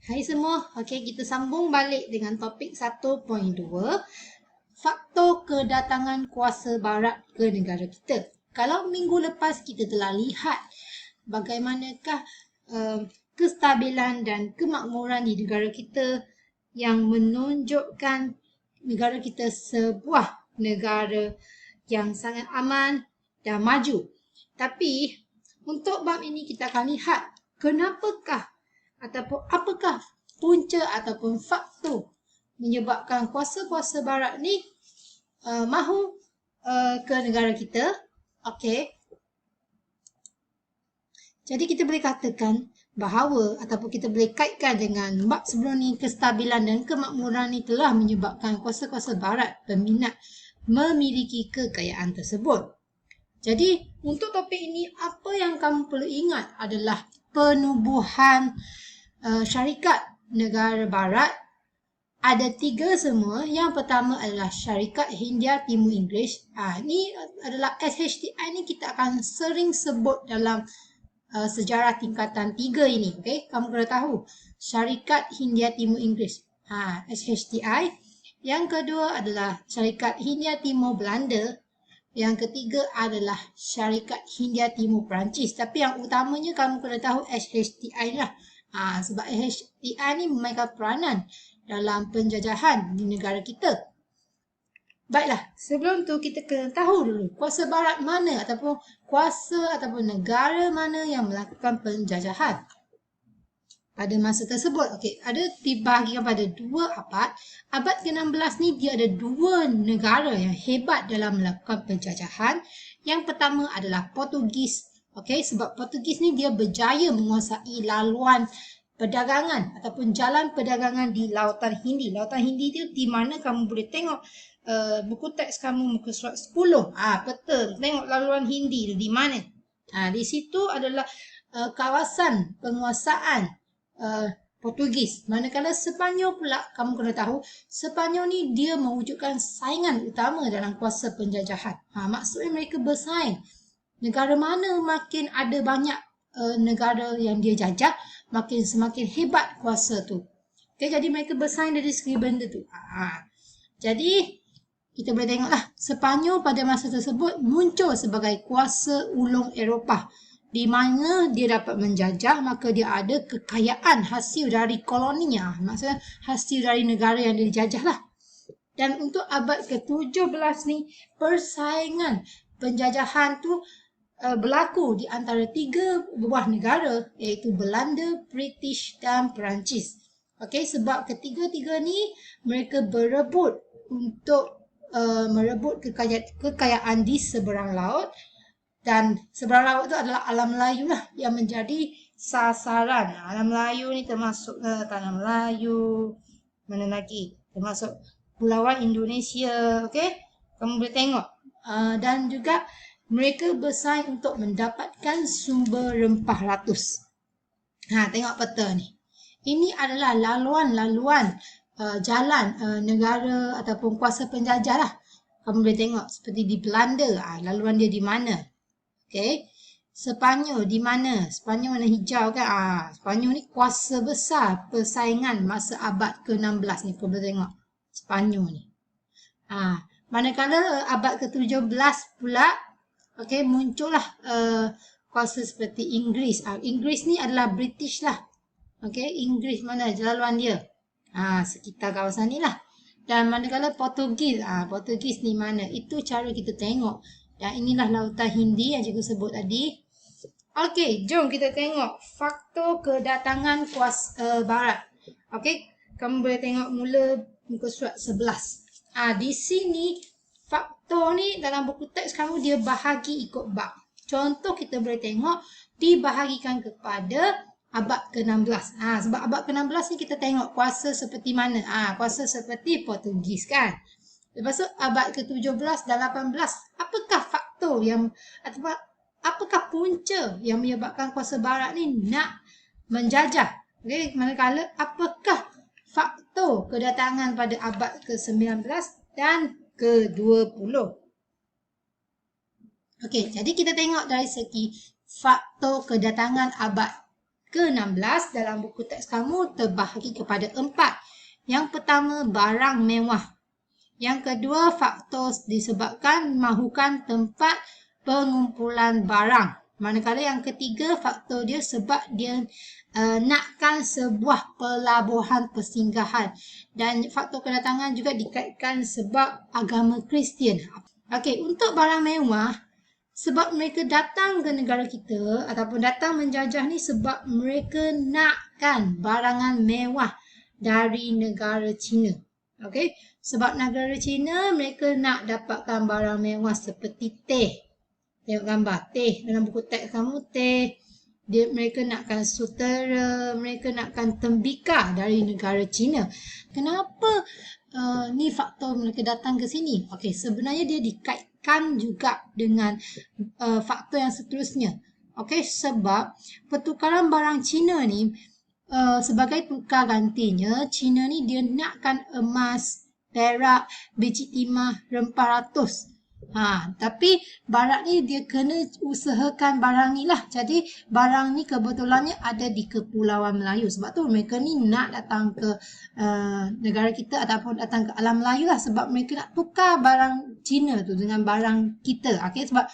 Hai semua, okey kita sambung balik dengan topik 1.2, faktor kedatangan kuasa barat ke negara kita. Kalau minggu lepas kita telah lihat bagaimanakah kestabilan dan kemakmuran di negara kita yang menunjukkan negara kita sebuah negara yang sangat aman dan maju. Tapi untuk bab ini kita akan lihat kenapakah ataupun apakah punca ataupun faktor menyebabkan kuasa-kuasa barat ni mahu ke negara kita. Okey. Jadi kita boleh katakan bahawa ataupun kita boleh kaitkan dengan bab sebelum ni, kestabilan dan kemakmuran ni telah menyebabkan kuasa-kuasa barat berminat memiliki kekayaan tersebut. Jadi untuk topik ini, apa yang kamu perlu ingat adalah penubuhan syarikat negara barat. Ada 3 semua. Yang pertama adalah Syarikat Hindia Timur Inggeris. Ini adalah SHTI ni kita akan sering sebut dalam sejarah tingkatan 3 ini. Okay? Kamu kena tahu Syarikat Hindia Timur Inggeris, SHTI. Yang kedua adalah Syarikat Hindia Timur Belanda. Yang ketiga adalah Syarikat Hindia Timur Perancis. Tapi yang utamanya kamu kena tahu SHTI lah. Sebab SHTI ni memainkan peranan dalam penjajahan di negara kita. Baiklah, sebelum tu kita kena tahu dulu kuasa barat mana ataupun kuasa ataupun negara mana yang melakukan penjajahan pada masa tersebut. Okey, ada dibahagikan pada 2 abad. Abad ke-16 ni dia ada 2 negara yang hebat dalam melakukan penjajahan. Yang pertama adalah Portugis. Okey, sebab Portugis ni dia berjaya menguasai laluan perdagangan ataupun jalan perdagangan di Lautan Hindi. Lautan Hindi tu di mana kamu boleh tengok buku teks kamu muka surat 10. Betul. Tengok laluan Hindi tu di mana. Di situ adalah kawasan penguasaan Portugis. Manakala Sepanyol pula, kamu kena tahu Sepanyol ni dia mewujudkan saingan utama dalam kuasa penjajahan. Maksudnya mereka bersaing. Negara mana makin ada banyak negara yang dia jajah, semakin hebat kuasa tu. Okay, jadi mereka bersaing dari segi benda tu. Jadi kita boleh tengoklah Sepanyol pada masa tersebut muncul sebagai kuasa ulung Eropah, di mana dia dapat menjajah, maka dia ada kekayaan hasil dari koloninya, maksudnya hasil dari negara yang dia jajah lah. Dan untuk abad ke-17 ni, persaingan penjajahan tu berlaku di antara 3 buah negara, iaitu Belanda, British dan Perancis. Okey, sebab ketiga-tiga ni mereka berebut untuk merebut kekayaan di seberang laut. Dan seberang laut itu adalah alam Melayu lah yang menjadi sasaran. Alam Melayu ni termasuk Tanah Melayu, mana lagi? Termasuk Pulauan Indonesia. Okey, kamu boleh tengok. Dan juga mereka bersaing untuk mendapatkan sumber rempah ratus. Tengok peta ni. Ini adalah laluan-laluan jalan negara ataupun kuasa penjajah lah. Kamu boleh tengok seperti di Belanda, laluan dia di mana. Okay. Sepanyol di mana? Sepanyol warna hijau kan? Sepanyol ni kuasa besar persaingan masa abad ke-16 ni. Kau boleh tengok Sepanyol ni. Manakala abad ke-17 pula, okay, muncullah kuasa seperti Inggeris. Inggeris ni adalah British lah. Okay, Inggeris mana laluan dia? Sekitar kawasan ni lah. Dan manakala Portugis, Portugis ni mana? Itu cara kita tengok. Dan inilah Lautan Hindi yang cikgu sebut tadi. Okey, jom kita tengok faktor kedatangan kuasa barat. Okey, kamu boleh tengok mula muka surat 11. Di sini faktor ni dalam buku teks kamu dia bahagi ikut bab. Contoh kita boleh tengok dibahagikan kepada abad ke-16. Sebab abad ke-16 ni kita tengok kuasa seperti mana. Kuasa seperti Portugis kan. Lepas tu abad ke-17 dan 18, apakah faktor yang atau apakah punca yang menyebabkan kuasa barat ni nak menjajah? Okay, manakala apakah faktor kedatangan pada abad ke-19 dan ke-20? Okey, jadi kita tengok dari segi faktor kedatangan abad ke-16 dalam buku teks kamu terbahagi kepada 4. Yang pertama, barang mewah. Yang kedua, faktor disebabkan mahukan tempat pengumpulan barang. Manakala yang ketiga, faktor dia sebab dia nakkan sebuah pelabuhan persinggahan. Dan faktor kedatangan juga dikaitkan sebab agama Kristian. Okey, untuk barang mewah, sebab mereka datang ke negara kita ataupun datang menjajah ni sebab mereka nakkan barangan mewah dari negara China. Okey, sebab negara China mereka nak dapatkan barang mewah seperti teh. Tengok gambar teh dalam buku teks kamu, teh. Mereka nakkan sutera, mereka nakkan tembikar dari negara China. Kenapa ni faktor mereka datang ke sini? Okey, sebenarnya dia dikaitkan juga dengan faktor yang seterusnya. Okey, sebab pertukaran barang China ni sebagai tukar gantinya, China ni dia nakkan emas, perak, biji timah, rempah ratus. Tapi barat ni dia kena usahakan barang ni lah. Jadi barang ni kebetulannya ada di Kepulauan Melayu. Sebab tu mereka ni nak datang ke negara kita ataupun datang ke alam Melayu lah. Sebab mereka nak tukar barang Cina tu dengan barang kita. Okay? Sebab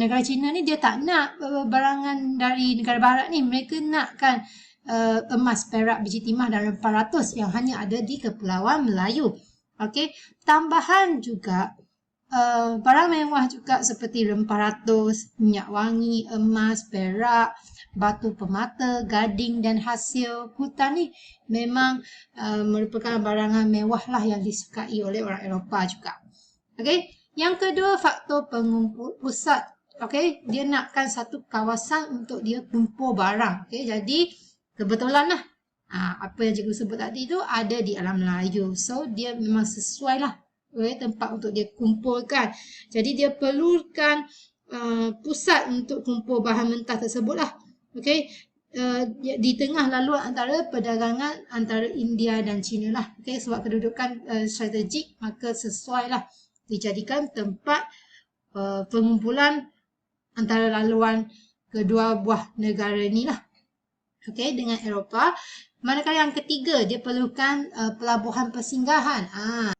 negara Cina ni dia tak nak barangan dari negara barat ni. Mereka nakkan emas, perak, biji timah dan rempah ratus yang hanya ada di Kepulauan Melayu. Okay? Tambahan juga barang mewah juga seperti rempah ratus, minyak wangi, emas, perak, batu permata, gading dan hasil hutan ni memang merupakan barangan mewah lah yang disukai oleh orang Eropah juga. Okey, yang kedua, faktor pengumpul pusat. Okey, dia nakkan satu kawasan untuk dia kumpul barang. Okey, jadi kebetulan lah apa yang cikgu sebut tadi tu ada di alam Melayu. So dia memang sesuai lah tempat untuk dia kumpulkan. Jadi dia perlukan pusat untuk kumpul bahan mentah tersebut lah. Okay? Di tengah laluan antara perdagangan antara India dan China lah. Okay? Sebab kedudukan strategik, maka sesuai lah dijadikan tempat pengumpulan antara laluan kedua buah negara ni lah. Okay? Dengan Eropah. Manakala yang ketiga, dia perlukan pelabuhan persinggahan.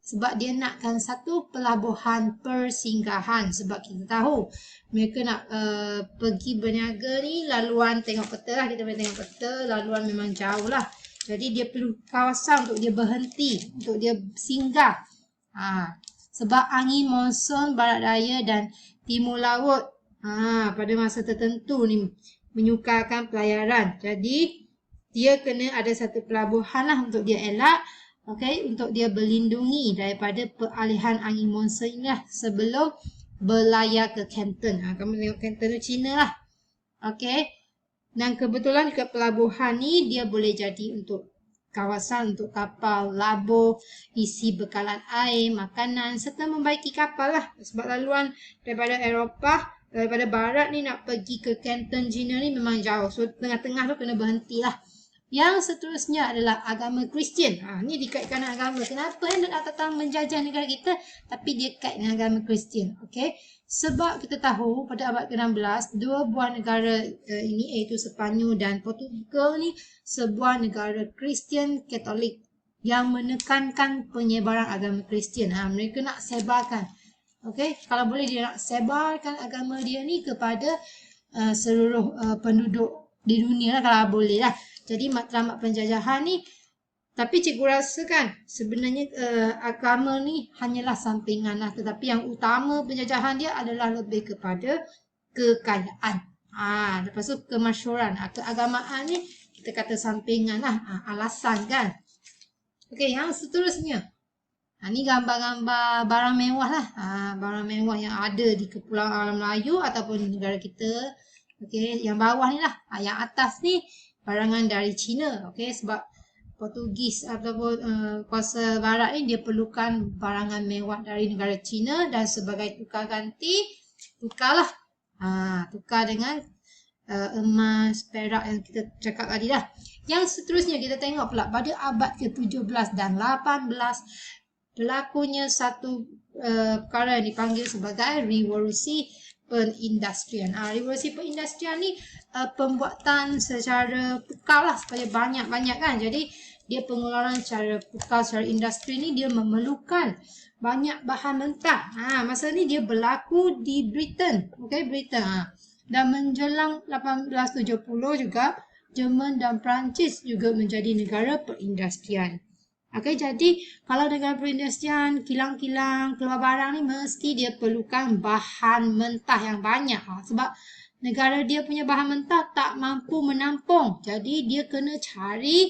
Sebab dia nakkan satu pelabuhan persinggahan. Sebab kita tahu mereka nak pergi berniaga ni, laluan tengok peta lah. Kita boleh tengok peta, laluan memang jauh lah. Jadi dia perlu kawasan untuk dia berhenti, untuk dia singgah. Sebab angin monsun barat daya dan timur laut pada masa tertentu ni menyukarkan pelayaran. Jadi dia kena ada satu pelabuhan lah untuk dia elak, okay, untuk dia berlindungi daripada peralihan angin monsun ni lah sebelum berlayar ke Canton. Kamu tengok Canton tu China lah. Okay. Dan kebetulan juga pelabuhan ni dia boleh jadi untuk kawasan untuk kapal, labur, isi bekalan air, makanan serta membaiki kapal lah. Sebab laluan daripada Eropah, daripada barat ni nak pergi ke Canton China ni memang jauh. So tengah-tengah tu kena berhenti lah. Yang seterusnya adalah agama Kristian. Ni dikaitkan dengan agama. Kenapa dia nak datang menjajah negara kita? Tapi dia kait dengan agama Kristian. Okay? Sebab kita tahu pada abad ke-16, dua buah negara ini iaitu Sepanyol dan Portugal ni sebuah negara Kristian Katolik yang menekankan penyebaran agama Kristian. Mereka nak sebarkan. Okay? Kalau boleh dia nak sebarkan agama dia ni kepada seluruh penduduk di dunia lah kalau boleh lah. Jadi matlamat penjajahan ni, tapi cikgu rasa kan sebenarnya agama ni hanyalah sampingan lah. Tetapi yang utama penjajahan dia adalah lebih kepada kekayaan. Lepas tu kemasyhuran. Keagamaan ni kita kata sampingan lah. Alasan kan. Okey, yang seterusnya. Ni gambar-gambar barang mewah lah. Barang mewah yang ada di Kepulauan Melayu ataupun di negara kita. Okey, yang bawah ni lah. Yang atas ni barangan dari China. Okey, sebab Portugis ataupun kuasa barat ni dia perlukan barangan mewah dari negara China dan sebagai tukar ganti, tukarlah. Tukar dengan emas, perak yang kita cakap tadi lah. Yang seterusnya kita tengok pula pada abad ke-17 dan 18 berlakunya satu perkara yang dipanggil sebagai revolusi perindustrian. Revolusi perindustrian ni pembuatan secara pukal lah, supaya banyak-banyak kan. Jadi dia pengeluaran secara pukal, secara industri ni dia memerlukan banyak bahan mentah. Masa ni dia berlaku di Britain. Britain. Dan menjelang 1870 juga, Jerman dan Perancis juga menjadi negara perindustrian. Jadi kalau negara perindustrian, kilang-kilang keluar barang ni mesti dia perlukan bahan mentah yang banyak. Sebab negara dia punya bahan mentah tak mampu menampung. Jadi dia kena cari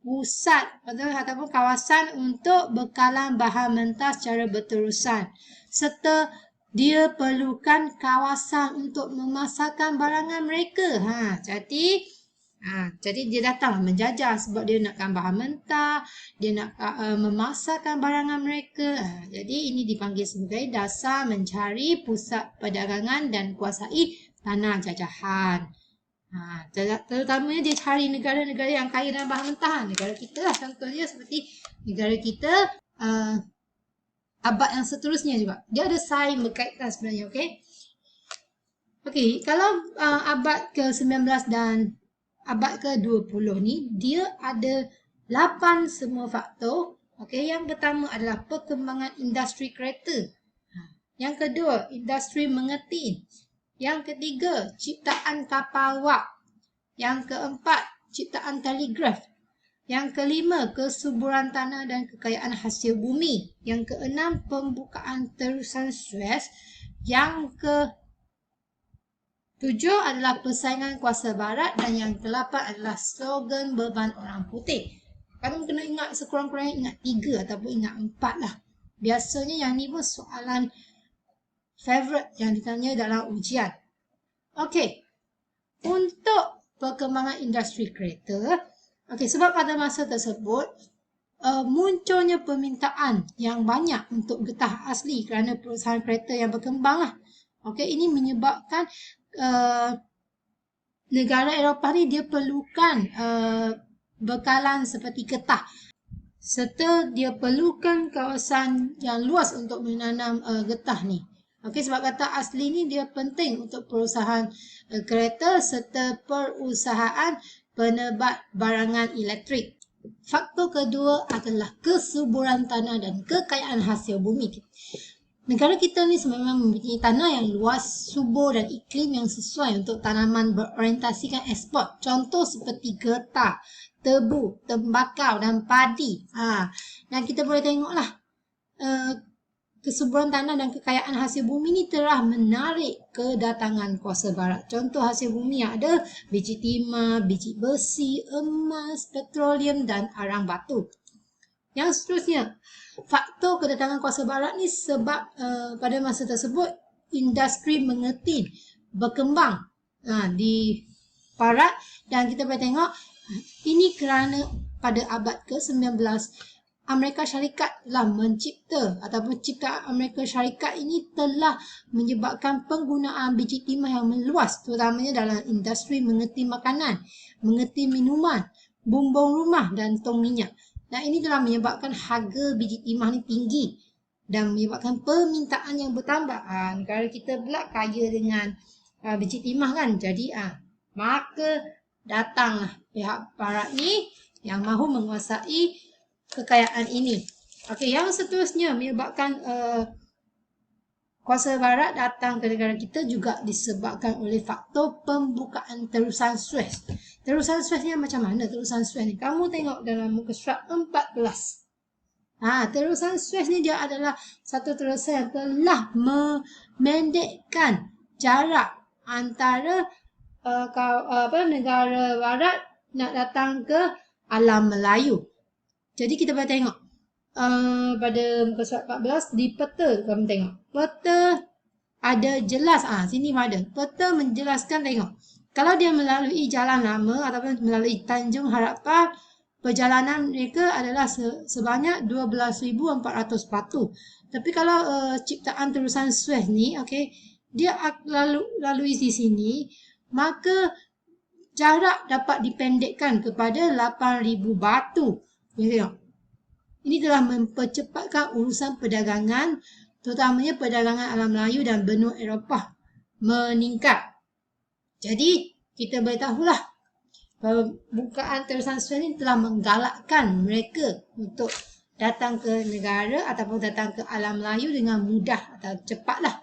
pusat ataupun kawasan untuk bekalan bahan mentah secara berterusan. Serta dia perlukan kawasan untuk memasarkan barangan mereka. Jadi dia datang menjajah sebab dia nakkan bahan mentah, dia nak memasarkan barangan mereka. Jadi ini dipanggil sebagai dasar mencari pusat perdagangan dan kuasai tanah jajahan. Terutamanya dia cari negara-negara yang kaya dengan bahan mentah. Negara kita lah contohnya, seperti negara kita abad yang seterusnya juga. Dia ada saing berkaitan sebenarnya. Kalau abad ke-19 dan abad ke-20 ni, dia ada 8 semua faktor. Yang pertama adalah perkembangan industri kereta. Yang kedua, industri mengetin. Yang ketiga, ciptaan kapal wap. Yang keempat, ciptaan telegraf. Yang kelima, kesuburan tanah dan kekayaan hasil bumi. Yang keenam, pembukaan terusan Suez. Yang ke-7 adalah persaingan kuasa barat. Dan yang ke-8 adalah slogan beban orang putih. Kamu kena ingat, sekurang-kurangnya ingat 3 ataupun ingat 4 lah. Biasanya yang ni pun soalan favorite yang ditanya dalam ujian. Untuk perkembangan industri kereta, sebab pada masa tersebut munculnya permintaan yang banyak untuk getah asli kerana perusahaan kereta yang berkembang lah. Ini menyebabkan negara Eropah ni dia perlukan bekalan seperti getah, serta dia perlukan kawasan yang luas untuk menanam getah ni. Sebab getah asli ni dia penting untuk perusahaan kereta serta perusahaan penebat barangan elektrik. Faktor kedua adalah kesuburan tanah dan kekayaan hasil bumi. Negara kita ni sebenarnya mempunyai tanah yang luas, subur dan iklim yang sesuai untuk tanaman berorientasikan ekspor. Contoh seperti getah, tebu, tembakau dan padi. Dan kita boleh tengoklah kesuburan tanah dan kekayaan hasil bumi ni telah menarik kedatangan kuasa barat. Contoh hasil bumi yang ada biji timah, biji besi, emas, petroleum dan arang batu. Yang seterusnya, faktor kedatangan kuasa barat ni sebab pada masa tersebut industri mengetin berkembang di barat, dan kita boleh tengok ini kerana pada abad ke-19 Amerika Syarikat telah mencipta ataupun ciptaan Amerika Syarikat ini telah menyebabkan penggunaan biji timah yang meluas, terutamanya dalam industri mengetin makanan, mengetin minuman, bumbung rumah dan tong minyak. Dan ini telah menyebabkan harga biji timah ni tinggi dan menyebabkan permintaan yang bertambah. Negara kita pula kaya dengan biji timah kan. Jadi maka datanglah pihak barat ni yang mahu menguasai kekayaan ini. Yang seterusnya menyebabkan kuasa barat datang ke negara kita juga disebabkan oleh faktor pembukaan terusan Suez. Terusan Suez ni macam mana terusan Suez ni? Kamu tengok dalam muka surat 14. Terusan Suez ni dia adalah satu terusan yang telah memendekkan jarak antara negara barat nak datang ke alam Melayu. Jadi kita boleh tengok pada muka surat 14 di peta, kamu tengok. Peta ada jelas, sini ada. Peta menjelaskan, tengok. Kalau dia melalui jalan lama ataupun melalui Tanjung Harapah, perjalanan mereka adalah sebanyak 12,400 batu. Tapi kalau ciptaan terusan Suez ni, dia lalui di sini, maka jarak dapat dipendekkan kepada 8,000 batu. Ini telah mempercepatkan urusan perdagangan, terutamanya perdagangan alam Melayu dan benua Eropah. meningkat. Jadi kita boleh tahulah pembukaan terusan Suez ini telah menggalakkan mereka untuk datang ke negara ataupun datang ke alam Melayu dengan mudah atau cepatlah.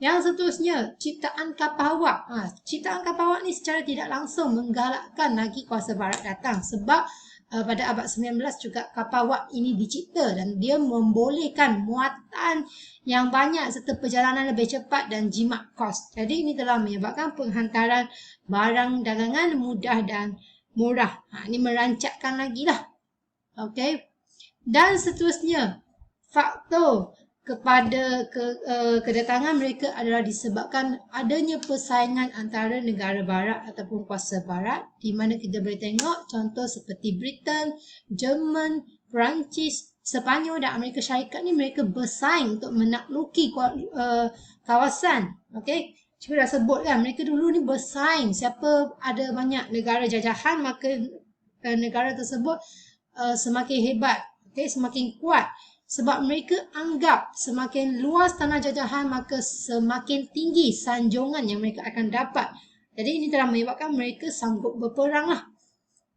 Yang seterusnya, ciptaan kapal awak. Ciptaan kapal awak ni secara tidak langsung menggalakkan lagi kuasa barat datang sebab pada abad 19 juga kapal awak ini dicipta dan dia membolehkan muatan yang banyak serta perjalanan lebih cepat dan jimat kos. Jadi ini telah menyebabkan penghantaran barang dagangan mudah dan murah. Ini merancakkan lagi lah. Okey. Dan seterusnya, faktor kepada kedatangan mereka adalah disebabkan adanya persaingan antara negara barat ataupun kuasa barat, di mana kita boleh tengok contoh seperti Britain, Jerman, Perancis, Sepanyol dan Amerika Syarikat ni mereka bersaing untuk menakluki kawasan. Okey, kita dah sebut kan, mereka dulu ni bersaing siapa ada banyak negara jajahan maka negara tersebut semakin hebat, okey, semakin kuat. Sebab mereka anggap semakin luas tanah jajahan maka semakin tinggi sanjungan yang mereka akan dapat. Jadi ini telah menyebabkan mereka sanggup berperang lah.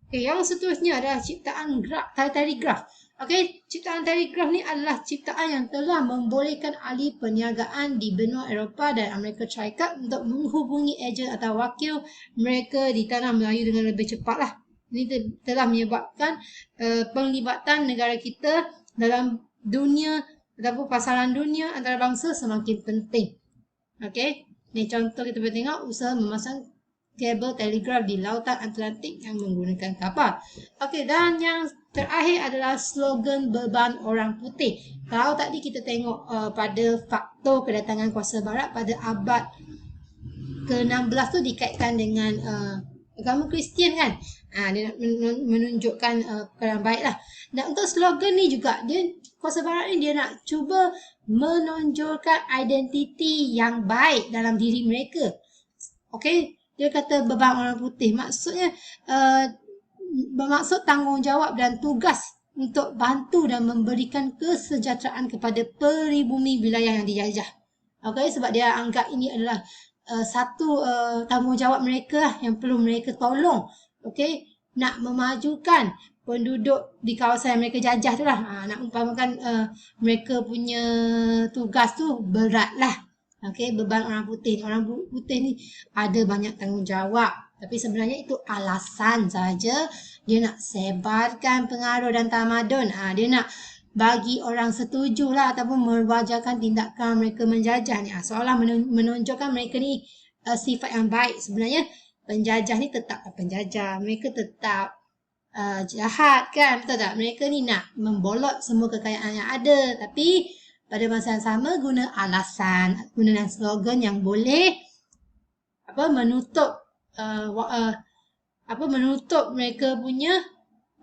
Okay, yang seterusnya adalah ciptaan telegraf. Okay, ciptaan telegraf ni adalah ciptaan yang telah membolehkan ahli perniagaan di benua Eropah dan Amerika Syarikat untuk menghubungi ejen atau wakil mereka di tanah Melayu dengan lebih cepat lah. Ini telah menyebabkan penglibatan negara kita dalam dunia ataupun pasaran dunia antarabangsa semakin penting. Okey, ni contoh kita boleh tengok usaha memasang kabel telegraf di lautan Atlantik yang menggunakan kapal. Okey, dan yang terakhir adalah slogan beban orang putih. Kalau tadi kita tengok pada faktor kedatangan kuasa barat pada abad ke-16 tu dikaitkan dengan agama Kristian kan. Dia nak menunjukkan perkara baik lah. Dan untuk slogan ni juga, dia kuasa barat ni dia nak cuba menonjolkan identiti yang baik dalam diri mereka. Okey, dia kata beban orang putih. Maksudnya bermaksud tanggungjawab dan tugas untuk bantu dan memberikan kesejahteraan kepada peribumi wilayah yang dijajah. Okey, sebab dia anggap ini adalah satu tanggungjawab mereka lah yang perlu mereka tolong. Okey, nak memajukan penduduk di kawasan yang mereka jajah tu lah. Nak umpamakan mereka punya tugas tu berat lah. Okey, beban orang putih. Orang putih ni ada banyak tanggungjawab. Tapi sebenarnya itu alasan saja. Dia nak sebarkan pengaruh dan tamadun. Dia nak bagi orang setuju lah ataupun mewajarkan tindakan mereka menjajah ni. Seolah menunjukkan mereka ni sifat yang baik. Sebenarnya penjajah ni tetap penjajah. Mereka tetap jahat kan, betul tak? Mereka ni nak membolot semua kekayaan yang ada. Tapi pada masa yang sama guna alasan, gunakan slogan yang boleh menutup menutup mereka punya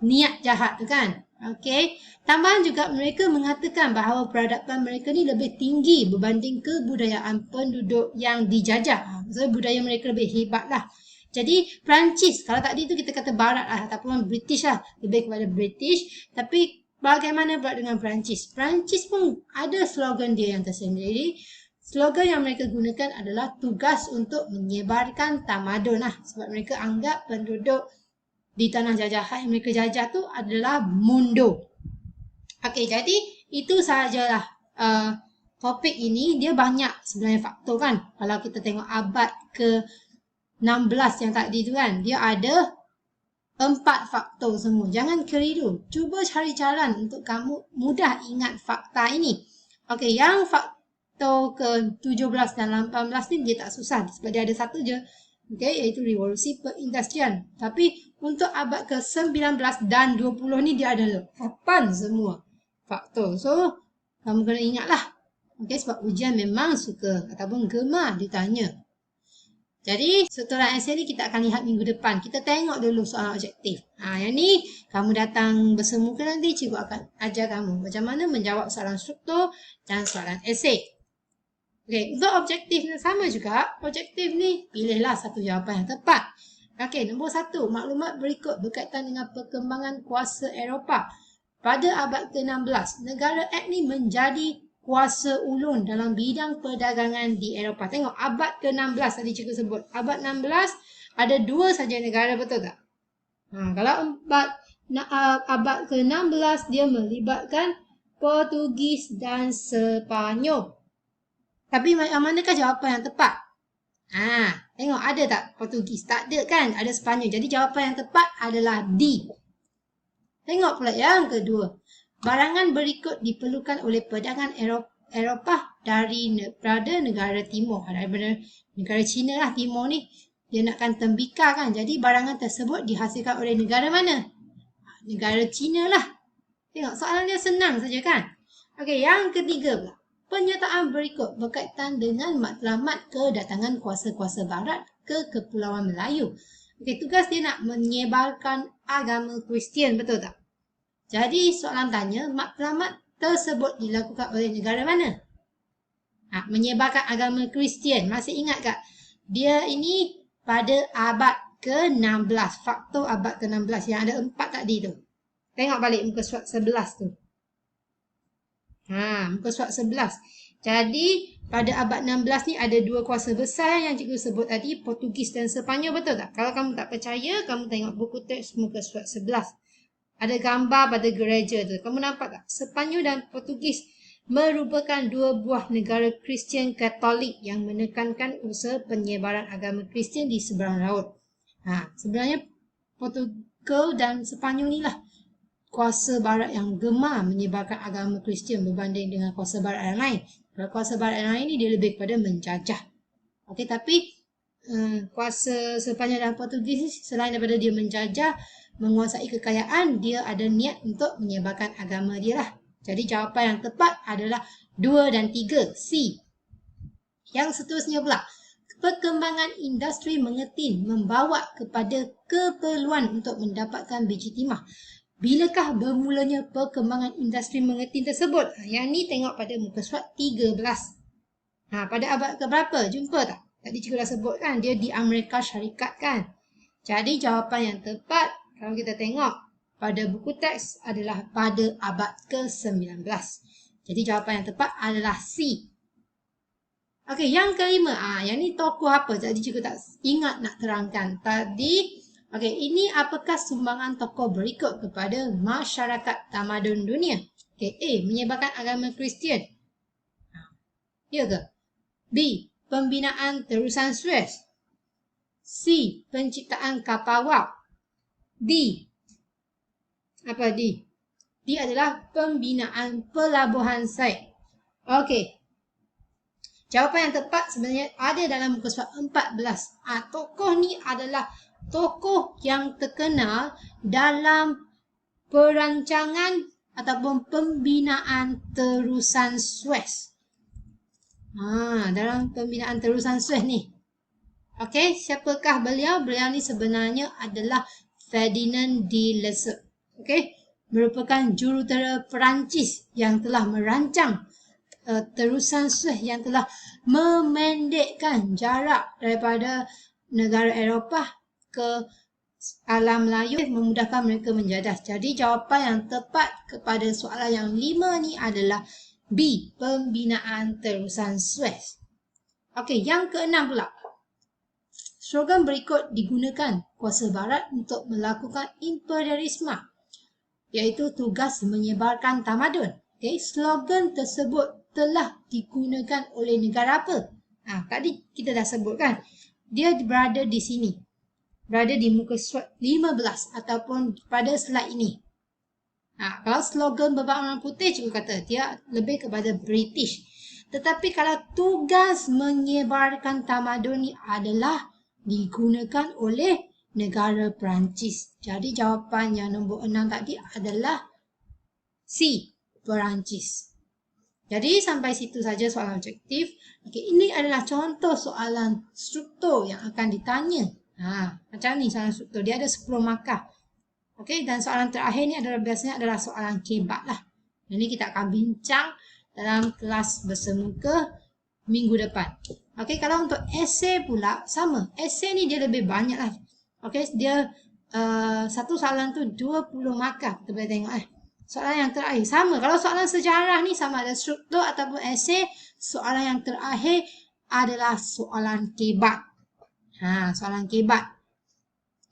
niat jahat tu kan. Okey. Tambahan juga mereka mengatakan bahawa peradaban mereka ni lebih tinggi berbanding kebudayaan penduduk yang dijajah. Maksudnya budaya mereka lebih hebat lah. Jadi Perancis, kalau tadi tu kita kata barat lah ataupun British lah, lebih kepada British. Tapi bagaimana pula dengan Perancis? Perancis pun ada slogan dia yang tersendiri. Slogan yang mereka gunakan adalah tugas untuk menyebarkan tamadun lah. Sebab mereka anggap penduduk di tanah jajahan yang mereka jajah tu adalah mundur. Okey, jadi itu sahajalah topik ini. Dia banyak sebenarnya faktor kan. Kalau kita tengok abad ke-16 yang tadi tu kan, dia ada 4 faktor semua. Jangan keliru. Cuba cari jalan untuk kamu mudah ingat fakta ini. Okey, yang faktor ke-17 dan 18 ni dia tak susah sebab dia ada satu je. Okey, iaitu revolusi perindustrian. Tapi untuk abad ke-19 dan 20 ni dia ada 8 semua faktor. So, kamu kena ingatlah. Okey, sebab ujian memang suka ataupun gemar ditanya. Jadi, setoran esei ni kita akan lihat minggu depan. Kita tengok dulu soalan objektif. Yang ni, kamu datang bersemuka nanti, cikgu akan ajar kamu macam mana menjawab soalan struktur dan soalan esei. Okey, untuk objektif sama juga. Objektif ni, pilihlah satu jawapan yang tepat. Okey, nombor 1. Maklumat berikut berkaitan dengan perkembangan kuasa Eropah. Pada abad ke-16, negara Ek ni menjadi kuasa ulun dalam bidang perdagangan di Eropah. Tengok abad ke-16 tadi cikgu sebut. Abad 16 ada 2 saja negara, betul tak? Kalau abad ke-16 dia melibatkan Portugis dan Sepanyol. Tapi manakah jawapan yang tepat? Tengok ada tak Portugis? Tak ada kan? Ada Sepanyol. Jadi jawapan yang tepat adalah D. Tengok pula yang kedua. Barangan berikut diperlukan oleh pedagang Eropah daripada negara timur. Daripada negara China lah, timur ni. Dia nakkan tembikar kan. Jadi barangan tersebut dihasilkan oleh negara mana? Negara China lah. Tengok soalan dia senang saja kan. Okey, yang ketiga pula. Pernyataan berikut berkaitan dengan matlamat kedatangan kuasa-kuasa barat ke Kepulauan Melayu. Okey, tugas dia nak menyebarkan agama Kristian, betul tak? Jadi soalan tanya, matlamat tersebut dilakukan oleh negara mana? Menyebarkan agama Kristian. Masih ingat tak? Dia ini pada abad ke-16. Faktor abad ke-16 yang ada 4 tadi tu. Tengok balik muka surat 11 tu. Muka surat 11. Jadi pada abad 16 ni ada 2 kuasa besar yang cikgu sebut tadi, Portugis dan Sepanyol, betul tak? Kalau kamu tak percaya, kamu tengok buku teks muka surat 11. Ada gambar pada gereja tu. Kamu nampak tak? Sepanyol dan Portugis merupakan 2 buah negara Kristian Katolik yang menekankan usaha penyebaran agama Kristian di seberang laut. Sebenarnya Portugal dan Sepanyol ni lah kuasa barat yang gemar menyebarkan agama Kristian berbanding dengan kuasa barat yang lain. Kalau kuasa barat yang lain ni dia lebih kepada menjajah. Okey, tapi kuasa Sepanyol dan Portugis selain daripada dia menjajah, menguasai kekayaan, dia ada niat untuk menyebarkan agama dia lah. Jadi jawapan yang tepat adalah 2 dan 3, C. Yang seterusnya pula, perkembangan industri mengetin membawa kepada keperluan untuk mendapatkan biji timah. Bilakah bermulanya perkembangan industri mengetin tersebut? Yang ni tengok pada muka surat 13. Pada abad keberapa? Jumpa tak? Tadi cikgu dah sebut kan, dia di Amerika Syarikat kan. Jadi jawapan yang tepat kalau kita tengok pada buku teks adalah pada abad ke-19. Jadi jawapan yang tepat adalah C. Okey, yang kelima. Yang ni tokoh apa? Jadi cikgu tak ingat nak terangkan. Tadi okey, ini apakah sumbangan tokoh berikut kepada masyarakat tamadun dunia? Okey, A. Menyebarkan agama Kristian. Ya ke? B. Pembinaan terusan Suez. C. Penciptaan kapal wap. D. Apa D? D adalah pembinaan pelabuhan Said. Okey. Jawapan yang tepat sebenarnya ada dalam muka surat 14. Tokoh ni adalah tokoh yang terkenal dalam perancangan ataupun pembinaan terusan Suez. Dalam pembinaan terusan Suez ni. Okey, siapakah beliau? Beliau ni sebenarnya adalah Ferdinand de Lesseps. Okey, merupakan jurutera Perancis yang telah merancang terusan Suez yang telah memendekkan jarak daripada negara Eropah ke alam Melayu, memudahkan mereka menjadah. Jadi jawapan yang tepat kepada soalan yang 5 ni adalah B. Pembinaan terusan Suez. Okey, yang keenam pula. Slogan berikut digunakan kuasa barat untuk melakukan imperialisme, iaitu tugas menyebarkan tamadun. Okay, slogan tersebut telah digunakan oleh negara apa? Tadi kita dah sebutkan. Dia berada di sini. Berada di muka surat 15 ataupun pada slide ini. Kalau slogan berwarna putih, cikgu kata dia lebih kepada British. Tetapi kalau tugas menyebarkan tamadun ni adalah digunakan oleh negara Perancis. Jadi jawapan yang nombor 6 tadi adalah C. Perancis. Jadi sampai situ saja soalan objektif. Okey, ini adalah contoh soalan struktur yang akan ditanya. Macam ni soalan struktur. Dia ada 10 markah. Okey, dan soalan terakhir ni adalah biasanya adalah soalan kebat lah. Ini kita akan bincang dalam kelas bersemuka minggu depan. Okey, kalau untuk esei pula sama. Esei ni dia lebih banyak lah. Okey, dia satu soalan tu 20 markah. Kita boleh tengok Soalan yang terakhir sama. Kalau soalan sejarah ni sama ada struktur ataupun esei, soalan yang terakhir adalah soalan kebat. Soalan kebat.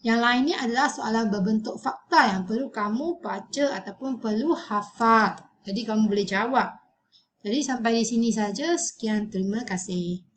Yang lain ni adalah soalan berbentuk fakta yang perlu kamu baca ataupun perlu hafal. Jadi kamu boleh jawab. Jadi sampai di sini saja. Sekian, terima kasih.